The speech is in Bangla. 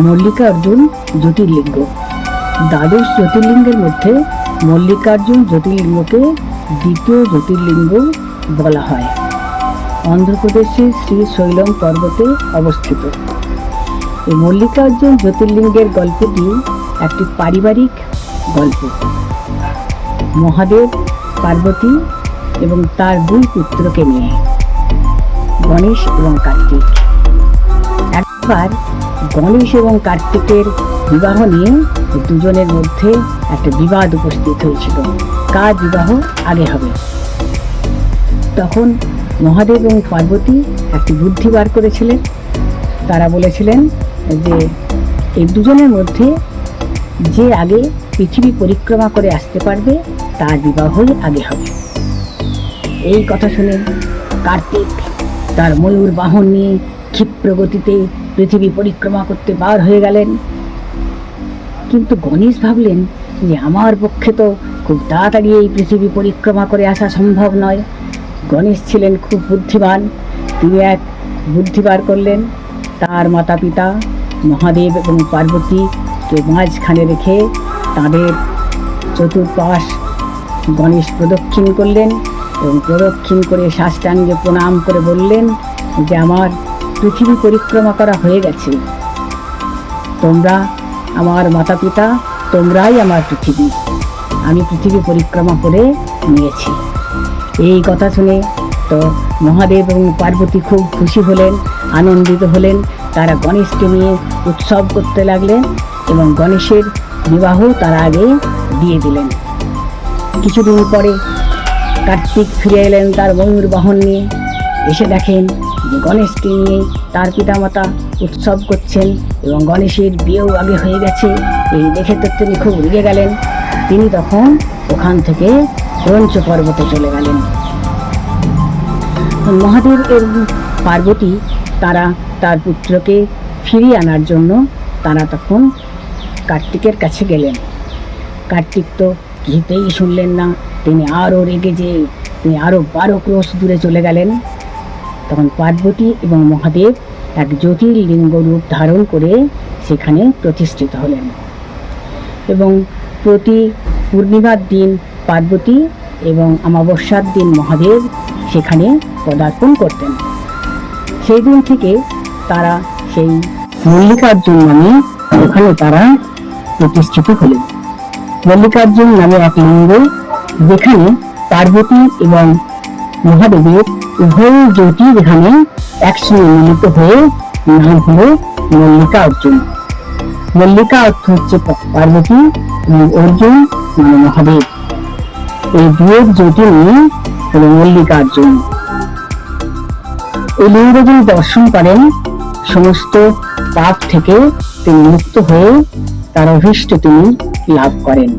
মল্লিকার্জুন জ্যোতির্লিঙ্গ। দ্বাদশ জ্যোতির্লিঙ্গের মধ্যে মল্লিকার্জুন জ্যোতির্লিঙ্গকে দ্বিতীয় জ্যোতির্লিঙ্গ বলা হয়। অন্ধ্রপ্রদেশের শ্রীশৈলম পর্বতে অবস্থিত এই মল্লিকার্জুন জ্যোতির্লিঙ্গের গল্পটি একটি পারিবারিক গল্প। মহাদেব, পার্বতী এবং তার দুই পুত্রকে নিয়ে, গণেশ এবং কার্তিক। একবার গণেশ এবং কার্তিকের বিবাহ নিয়ে দুজনের মধ্যে একটা বিবাদ উপস্থিত হয়েছিল, কার বিবাহ আগে হবে। তখন মহাদেব এবং পার্বতী একটি বুদ্ধি বার করেছিলেন। তারা বলেছিলেন যে এই দুজনের মধ্যে যে আগে পৃথিবী পরিক্রমা করে আসতে পারবে তার বিবাহই আগে হবে। এই কথা শুনে কার্তিক তার ময়ূর বাহন নিয়ে ক্ষিপ্র গতিতে পৃথিবী পরিক্রমা করতে বার হয়ে গেলেন। কিন্তু গণেশ ভাবলেন যে আমার পক্ষে তো খুব তাড়াতাড়ি এই পৃথিবী পরিক্রমা করে আসা সম্ভব নয়। গণেশ ছিলেন খুব বুদ্ধিমান। তিনি এক বুদ্ধি বার করলেন। তার মাতা পিতা মহাদেব এবং পার্বতীকে মাঝখানে রেখে তাদের চতুর্পাশ গণেশ প্রদক্ষিণ করলেন এবং প্রদক্ষিণ করে সাষ্টাঙ্গে প্রণাম করে বললেন যে আমার পৃথিবী পরিক্রমা করা হয়ে গেছে। তোমরা আমার মাতা পিতা, তোমরাই আমার পৃথিবী। আমি পৃথিবী পরিক্রমা করে নিয়েছি। এই কথা শুনে তো মহাদেব এবং পার্বতী খুব খুশি হলেন, আনন্দিত হলেন। তারা গণেশকে নিয়ে উৎসব করতে লাগলেন এবং গণেশের বিবাহ তারা আগে দিয়ে দিলেন। কিছুদিন পরে কার্তিক ফিরে এলেন তার ময়ূর বাহন নিয়ে। এসে দেখেন যে গণেশকে নিয়ে তার পিতামাতা উৎসব করছেন এবং গণেশের বিয়েও আগে হয়ে গেছে। এই দেখে তো তিনি খুব রেগে গেলেন। তিনি তখন ওখান থেকে ক্রঞ্চ পর্বতে চলে গেলেন। মহাদেব এবং পার্বতী তারা তার পুত্রকে ফিরিয়ে আনার জন্য তারা তখন কার্তিকের কাছে গেলেন। কার্তিক তো কিছুতেই শুনলেন না। তিনি আরও রেগে যেয়ে তিনি আরও 12 ক্রোশ দূরে চলে গেলেন। তখন পার্বতী এবং মহাদেব এক জ্যোতির্লিঙ্গ রূপ ধারণ করে সেখানে প্রতিষ্ঠিত হলেন এবং প্রতি পূর্ণিমার দিন পার্বতী এবং অমাবস্যার দিন মহাদেব সেখানে পদার্পণ করতেন। সেই দিন থেকে তারা সেই মল্লিকার্জুন নামে ওখানে তারা প্রতিষ্ঠিত হলেন। মল্লিকার্জুন নামে এক লিঙ্গ, যেখানে পার্বতী এবং মহাদেবের উভয় জ্যোতি যেখানে একসঙ্গে মিলিত হয়ে নাম হলো মল্লিকার্জুন। মল্লিকা অর্থ হচ্ছে পার্বতী এবং অর্জুন মানে মহাদেব। এই দুয়ের জ্যোতি নিয়ে হলো মল্লিকার্জুন। এই লিঙ্গ যিনি দর্শন করেন সমস্ত পাপ থেকে তিনি মুক্ত হয়ে তার অভীষ্ট তিনি লাভ করেন।